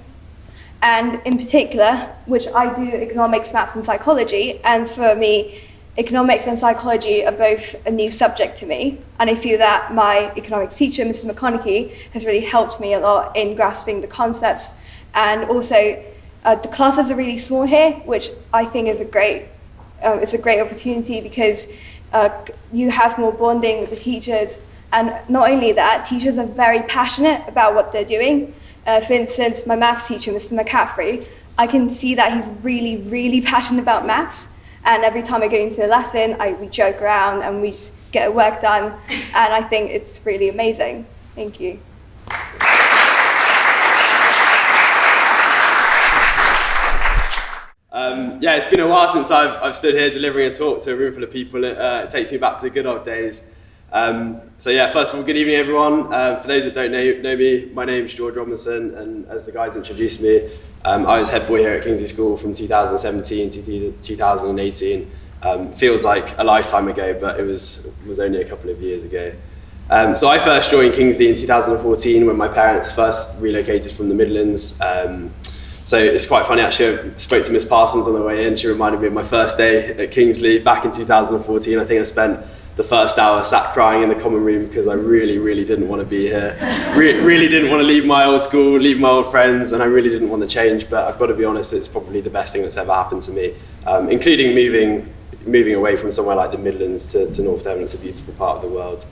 [SPEAKER 9] And in particular, which I do economics, maths and psychology, and for me, economics and psychology are both a new subject to me, and I feel that my economics teacher, Mr. McConaughey, has really helped me a lot in grasping the concepts, and also the classes are really small here, which I think is a great opportunity because you have more bonding with the teachers, and not only that, teachers are very passionate about what they're doing. For instance, my maths teacher, Mr. McCaffrey, I can see that he's really, really passionate about maths. And every time I go into a lesson, we joke around and we just get our work done. And I think it's really amazing. Thank you.
[SPEAKER 10] Yeah, it's been a while since I've stood here delivering a talk to a room full of people. It takes me back to the good old days. So yeah, first of all, good evening everyone. For those that don't know me, my name's George Robinson, and as the guys introduced me, I was head boy here at Kingsley School from 2017 to 2018. Feels like a lifetime ago, but it was only a couple of years ago. So I first joined Kingsley in 2014 when my parents first relocated from the Midlands. So it's quite funny actually, I spoke to Miss Parsons on the way in. She reminded me of my first day at Kingsley back in 2014. I think I spent the first hour sat crying in the common room because I really didn't want to be here. Really didn't want to leave my old school, leave my old friends, and I really didn't want to change, but I've got to be honest, it's probably the best thing that's ever happened to me, including moving away from somewhere like the Midlands to North Devon. It's a beautiful part of the world.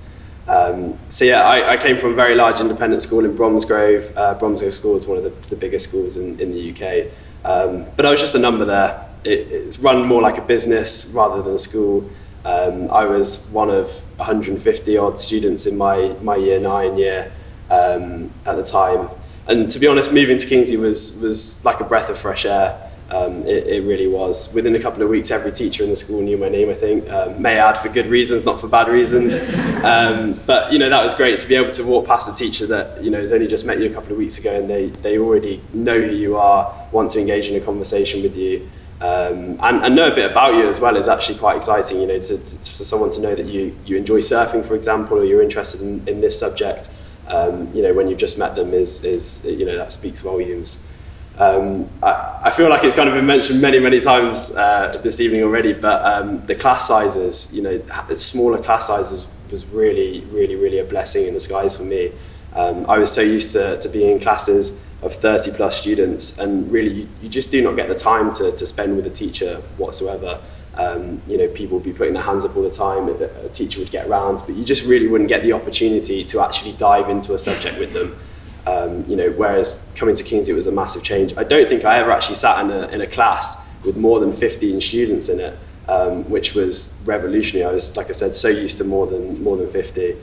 [SPEAKER 10] So yeah, I came from a very large independent school in Bromsgrove. Bromsgrove School is one of the biggest schools in the UK, but I was just a number there. It's run more like a business rather than a school. I was one of 150 odd students in my year 9 year at the time, and to be honest, moving to Kingsley was like a breath of fresh air. It really was. Within a couple of weeks, every teacher in the school knew my name, I think. May I add, for good reasons, not for bad reasons. But that was great to be able to walk past a teacher that has only just met you a couple of weeks ago, and they already know who you are, want to engage in a conversation with you. And know a bit about you as well is actually quite exciting, for someone to know that you enjoy surfing, for example, or you're interested in this subject, when you've just met them is that speaks volumes. I feel like it's kind of been mentioned many times this evening already, but the class sizes, the smaller class sizes was really a blessing in disguise for me. I was so used to being in classes of 30 plus students, and really you just do not get the time to spend with a teacher whatsoever. People would be putting their hands up all the time, a teacher would get around, but you just really wouldn't get the opportunity to actually dive into a subject with them. Whereas coming to Kingsley, it was a massive change. I don't think I ever actually sat in a class with more than 15 students in it, which was revolutionary. I was, like I said, so used to more than 30,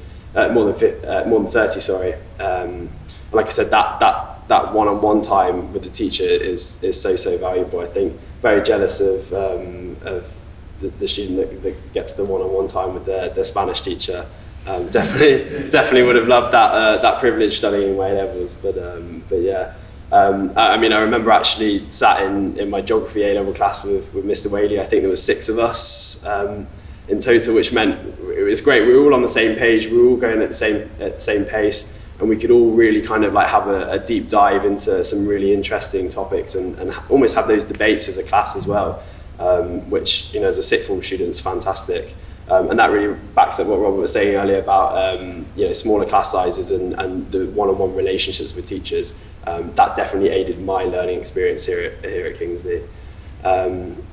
[SPEAKER 10] sorry. And like I said, that one-on-one time with the teacher is so valuable. I think very jealous of the student that gets the one-on-one time with their Spanish teacher. Definitely would have loved that privilege studying in my A-levels, but yeah. I mean, I remember actually sat in my geography A-level class with Mr. Whaley. I think there was 6 of us in total, which meant it was great. We were all on the same page. We were all going at the same pace, and we could all really kind of like have a deep dive into some really interesting topics and almost have those debates as a class as well, which, you know, as a sixth form student is fantastic. And that really backs up what Robert was saying earlier about you know, smaller class sizes and the one-on-one relationships with teachers. That definitely aided my learning experience here at Kingsley.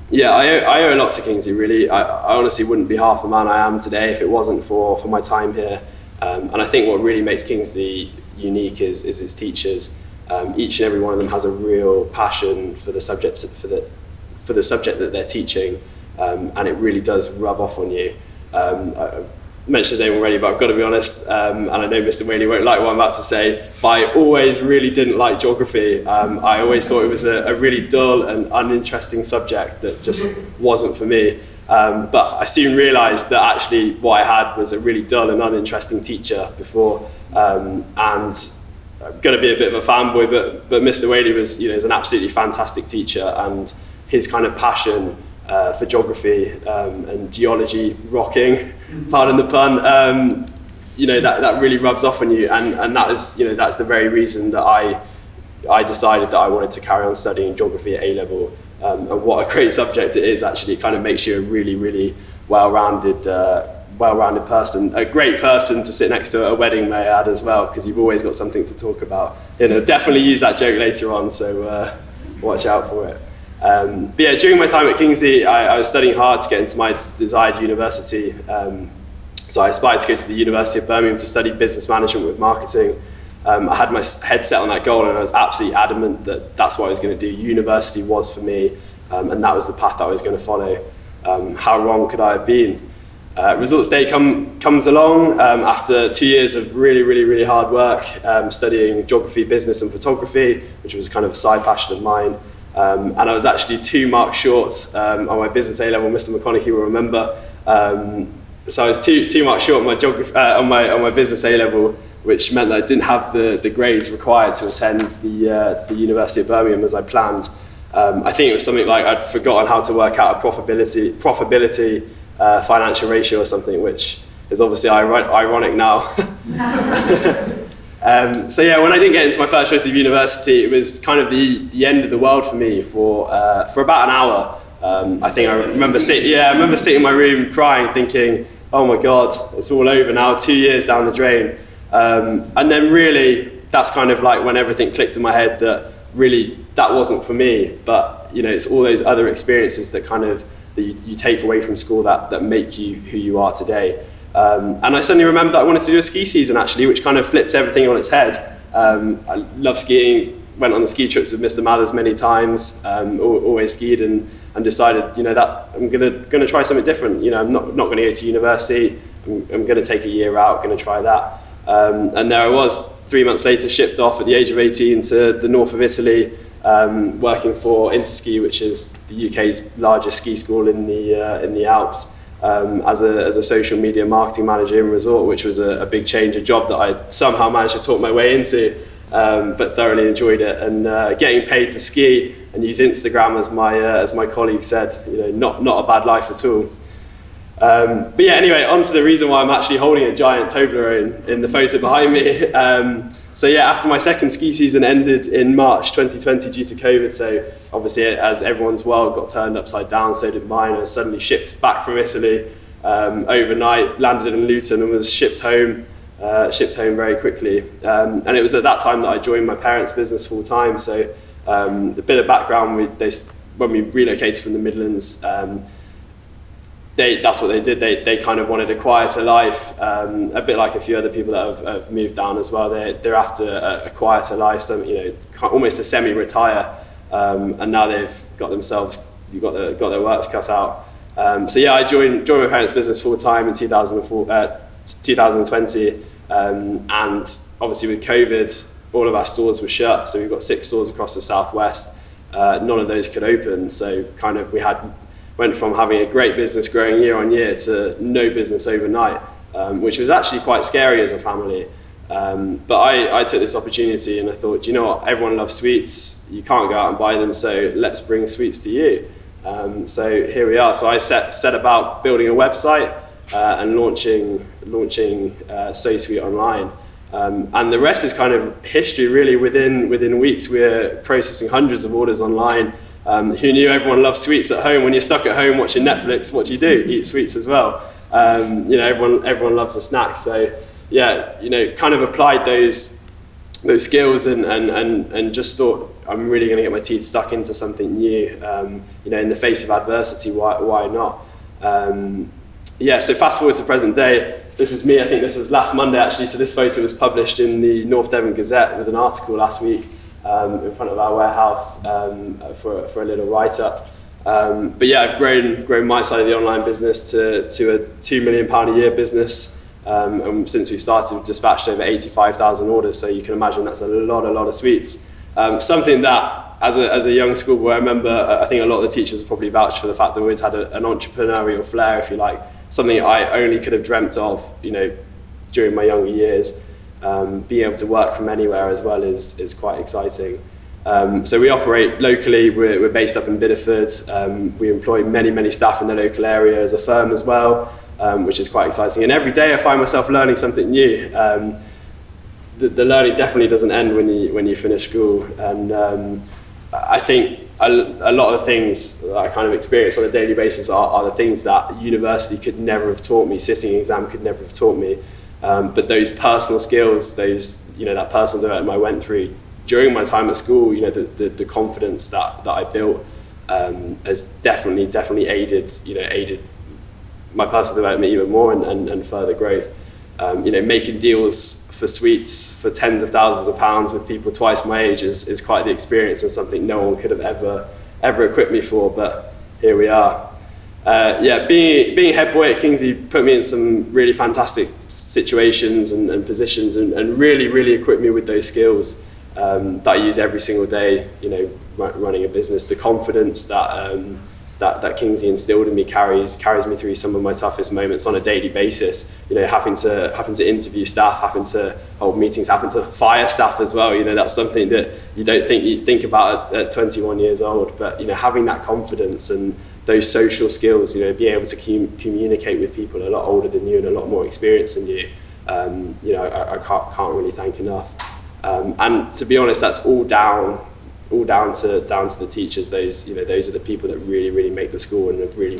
[SPEAKER 10] Yeah, I owe a lot to Kingsley, really. I honestly wouldn't be half the man I am today if it wasn't for my time here. And I think what really makes Kingsley unique is its teachers. Each and every one of them has a real passion for the subject for the subject that they're teaching, and it really does rub off on you. I mentioned his name already, but I've got to be honest, and I know Mr. Whaley won't like what I'm about to say, but I always really didn't like geography. I always thought it was a really dull and uninteresting subject that just wasn't for me. But I soon realised that actually what I had was a really dull and uninteresting teacher before, and I'm going to be a bit of a fanboy, but Mr. Whaley was, you know, is an absolutely fantastic teacher, and his kind of passion for geography and geology rocking, pardon the pun, you know, that really rubs off on you, and that is, you know, that's the very reason that I decided that I wanted to carry on studying geography at A-level. And what a great subject it is, actually. It kind of makes you a really, really well-rounded person, a great person to sit next to at a wedding, may I add, as well, because you've always got something to talk about. You know, definitely use that joke later on, so watch out for it. But yeah, during my time at Kingsley, I was studying hard to get into my desired university. So I aspired to go to the University of Birmingham to study business management with marketing. I had my head set on that goal, and I was absolutely adamant that that's what I was going to do. University was for me, and that was the path that I was going to follow. How wrong could I have been? Results day comes along after 2 years of really, really, really hard work, studying geography, business and photography, which was kind of a side passion of mine. And I was actually 2 marks short on my business A-level. Mr. McConaughey will remember. So I was two marks short on my geography, on my business A-level, which meant that I didn't have the grades required to attend the University of Birmingham as I planned. I think it was something like I'd forgotten how to work out a profitability financial ratio or something, which is obviously ironic now. So yeah, when I didn't get into my first choice of university, it was kind of the end of the world for me for about an hour. I think I remember sitting in my room crying, thinking, oh my God, it's all over now, 2 years down the drain. And then really, that's kind of like when everything clicked in my head that really that wasn't for me. But you know, it's all those other experiences that kind of that you take away from school that make you who you are today. And I suddenly remembered that I wanted to do a ski season, actually, which kind of flips everything on its head. I love skiing, went on the ski trips with Mr. Mathers many times, always skied, and decided, you know, that I'm gonna try something different. You know, I'm not going to go to university. I'm going to take a year out, going to try that. And there I was, 3 months later, shipped off at the age of 18 to the north of Italy, working for Interski, which is the UK's largest ski school in the Alps, as a social media marketing manager in resort, which was a big change, a job that I somehow managed to talk my way into, but thoroughly enjoyed it. And getting paid to ski and use Instagram, as my colleague said, you know, not a bad life at all. But yeah, anyway, on to the reason why I'm actually holding a giant Toblerone in the photo behind me. So yeah, after my second ski season ended in March 2020 due to COVID, so obviously as everyone's world got turned upside down, so did mine. I was suddenly shipped back from Italy overnight, landed in Luton and was shipped home very quickly. And it was at that time that I joined my parents' business full time. So a bit of background, when we relocated from the Midlands, that's what they did. They kind of wanted a quieter life, a bit like a few other people that have moved down as well. They're after a quieter life, so, you know, almost a semi-retire, and now they've got their works cut out. So yeah, I joined my parents' business full time in 2020, and obviously with COVID, all of our stores were shut. So we've got 6 stores across the southwest. None of those could open. So kind of went from having a great business growing year on year to no business overnight. which was actually quite scary as a family. But I took this opportunity and I thought, do you know what, everyone loves sweets, you can't go out and buy them, so let's bring sweets to you. So here we are. So I set about building a website and launching So Sweet online. And the rest is kind of history, really. Within weeks, we're processing hundreds of orders online. Who knew everyone loves sweets at home? When you're stuck at home watching Netflix, what do? Eat sweets as well. Everyone loves a snack. So yeah, kind of applied those skills and just thought, I'm really going to get my teeth stuck into something new. In the face of adversity, why not? So fast forward to present day. This is me. I think this was last Monday actually. So this photo was published in the North Devon Gazette with an article last week in front of our warehouse for a little write-up. I've grown my side of the online business to a £2 million a year business. And since we started, we've dispatched over 85,000 orders. So you can imagine that's a lot of sweets. Something that, as a young schoolboy, I remember, I think a lot of the teachers probably vouched for the fact that I always had an entrepreneurial flair, if you like, something I only could have dreamt of, during my younger years. Being able to work from anywhere as well is quite exciting. So we operate locally. We're based up in Bideford. We employ many staff in the local area as a firm as well, which is quite exciting. And every day I find myself learning something new. The learning definitely doesn't end when you finish school, and I think a lot of the things that I kind of experience on a daily basis are the things that university could never have taught me, sitting an exam could never have taught me, but those personal skills, that personal development I went through during my time at school, the confidence that I built has definitely aided my personal development even more and further growth. Making deals for sweets for tens of thousands of pounds with people twice my age is quite the experience and something no one could have ever equipped me for, but here we are. Being head boy at Kingsley put me in some really fantastic situations and positions and really equipped me with those skills that I use every single day, running a business. The confidence that Kingsley instilled in me carries me through some of my toughest moments on a daily basis. Having to interview staff, having to hold meetings, having to fire staff as well. That's something that you don't think about at 21 years old. But having that confidence and those social skills, being able to communicate with people a lot older than you and a lot more experienced than you, I can't really thank enough. And to be honest, that's all down to the teachers. Those are the people that really make the school and have really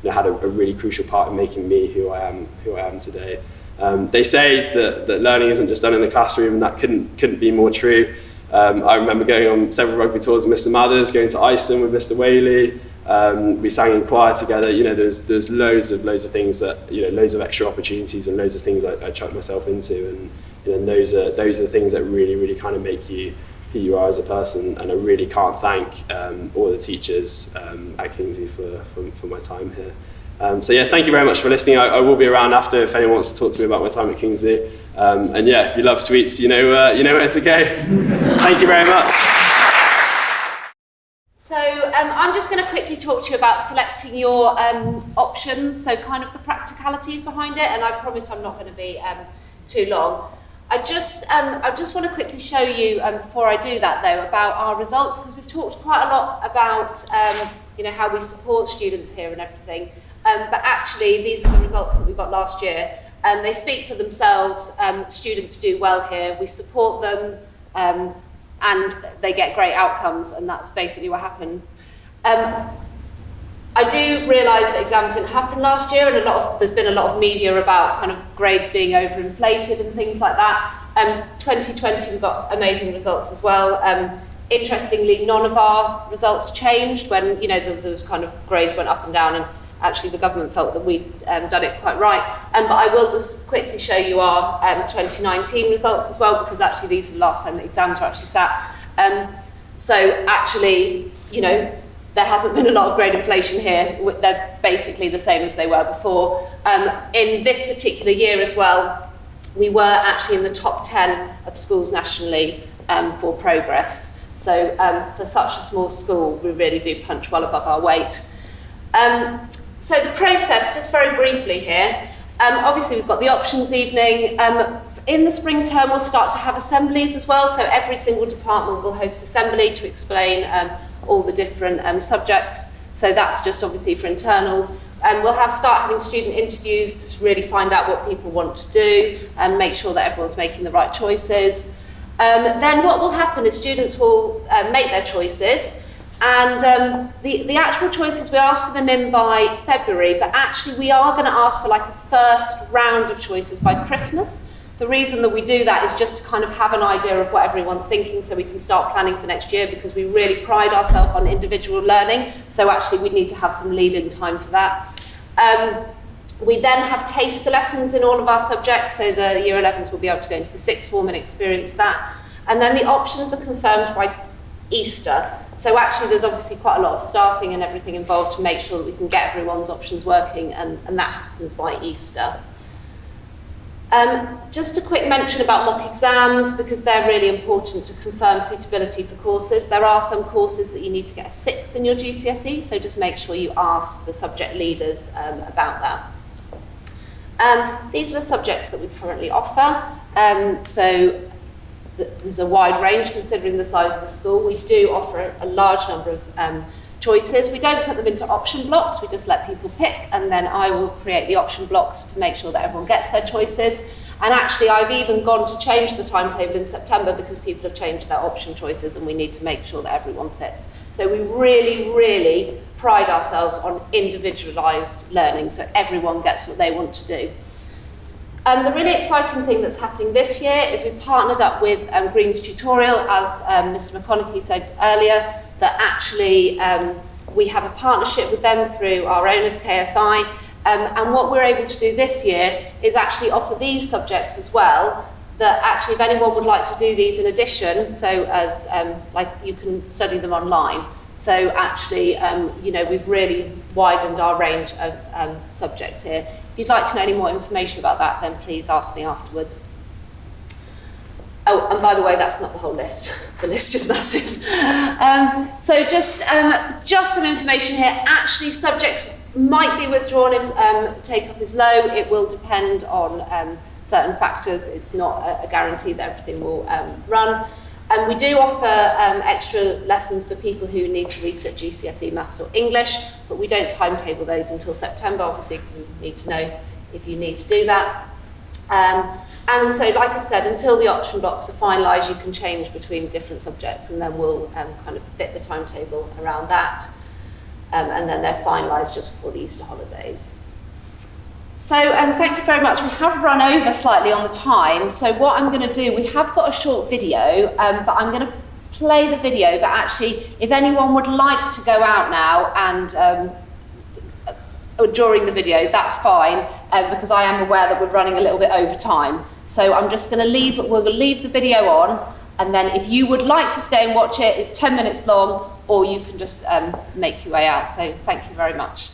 [SPEAKER 10] had a really crucial part in making me who I am today. They say that learning isn't just done in the classroom, and that couldn't be more true. I remember going on several rugby tours with Mr. Mathers, going to Iceland with Mr. Whaley. We sang in choir together. There's loads of things that loads of extra opportunities and loads of things I chucked myself into, and those are the things that really kind of make you who you are as a person. And I really can't thank all the teachers at Kingsley for my time here. Thank you very much for listening. I will be around after if anyone wants to talk to me about my time at Kingsley. If you love sweets, you know where to go. Thank you very much.
[SPEAKER 11] So I'm just going to quickly talk to you about selecting your options, so kind of the practicalities behind it, and I promise I'm not going to be too long. I just want to quickly show you, before I do that though, about our results, because we've talked quite a lot about how we support students here and everything, but actually these are the results that we got last year. They speak for themselves. Students do well here, we support them, and they get great outcomes, and that's basically what happened. I do realise that exams didn't happen last year, and there's been a lot of media about kind of grades being overinflated and things like that. 2020 we got amazing results as well. Interestingly, none of our results changed when there was kind of grades went up and down, and actually the government felt that we'd done it quite right. But I will just quickly show you our 2019 results as well, because actually these are the last time the exams were actually sat. So actually, there hasn't been a lot of grade inflation here. They're basically the same as they were before. In this particular year as well, we were actually in the top 10 of schools nationally for progress. So for such a small school, we really do punch well above our weight. So the process, just very briefly here, Obviously, we've got the options evening. In the spring term, we'll start to have assemblies as well. So every single department will host assembly to explain all the different subjects. So that's just obviously for internals. We'll start having student interviews to really find out what people want to do and make sure that everyone's making the right choices. Then what will happen is students will make their choices, and the actual choices, we ask for them in by February, but actually we are going to ask for like a first round of choices by Christmas. The reason that we do that is just to kind of have an idea of what everyone's thinking so we can start planning for next year, because we really pride ourselves on individual learning, so actually we need to have some lead-in time for that. We then have taster lessons in all of our subjects, so the Year 11s will be able to go into the sixth form and experience that. And then the options are confirmed by Easter. So actually there's obviously quite a lot of staffing and everything involved to make sure that we can get everyone's options working, and that happens by Easter. Just a quick mention about mock exams, because they're really important to confirm suitability for courses. There are some courses that you need to get a 6 in your GCSE, so just make sure you ask the subject leaders about that. These are the subjects that we currently offer. So there's a wide range considering the size of the school. We do offer a large number of choices. We don't put them into option blocks, we just let people pick, and then I will create the option blocks to make sure that everyone gets their choices. And actually I've even gone to change the timetable in September because people have changed their option choices and we need to make sure that everyone fits. So we really, really pride ourselves on individualised learning, so everyone gets what they want to do. The really exciting thing that's happening this year is we've partnered up with Green's Tutorial, as Mr. McConaughey said earlier, that actually we have a partnership with them through our owners, KSI, and what we're able to do this year is actually offer these subjects as well, that actually if anyone would like to do these in addition, so as like you can study them online. So actually, you know, we've really widened our range of subjects here. If you'd like to know any more information about that, then please ask me afterwards. Oh, and by the way, that's not the whole list. The list is massive. So just some information here. Actually, subjects might be withdrawn if take-up is low. It will depend on certain factors. It's not a guarantee that everything will run. We do offer extra lessons for people who need to resit GCSE Maths or English, but we don't timetable those until September, obviously, because we need to know if you need to do that. And so, like I've said, until the option blocks are finalised, you can change between different subjects, and then we'll kind of fit the timetable around that. And then they're finalised just before the Easter holidays. So thank you very much. We have run over slightly on the time. So what I'm going to do, we have got a short video, but I'm going to play the video. But actually, if anyone would like to go out now and during the video, that's fine, because I am aware that we're running a little bit over time. So I'm just going to leave, we'll leave the video on, and then if you would like to stay and watch it, it's 10 minutes long, or you can just make your way out. So thank you very much.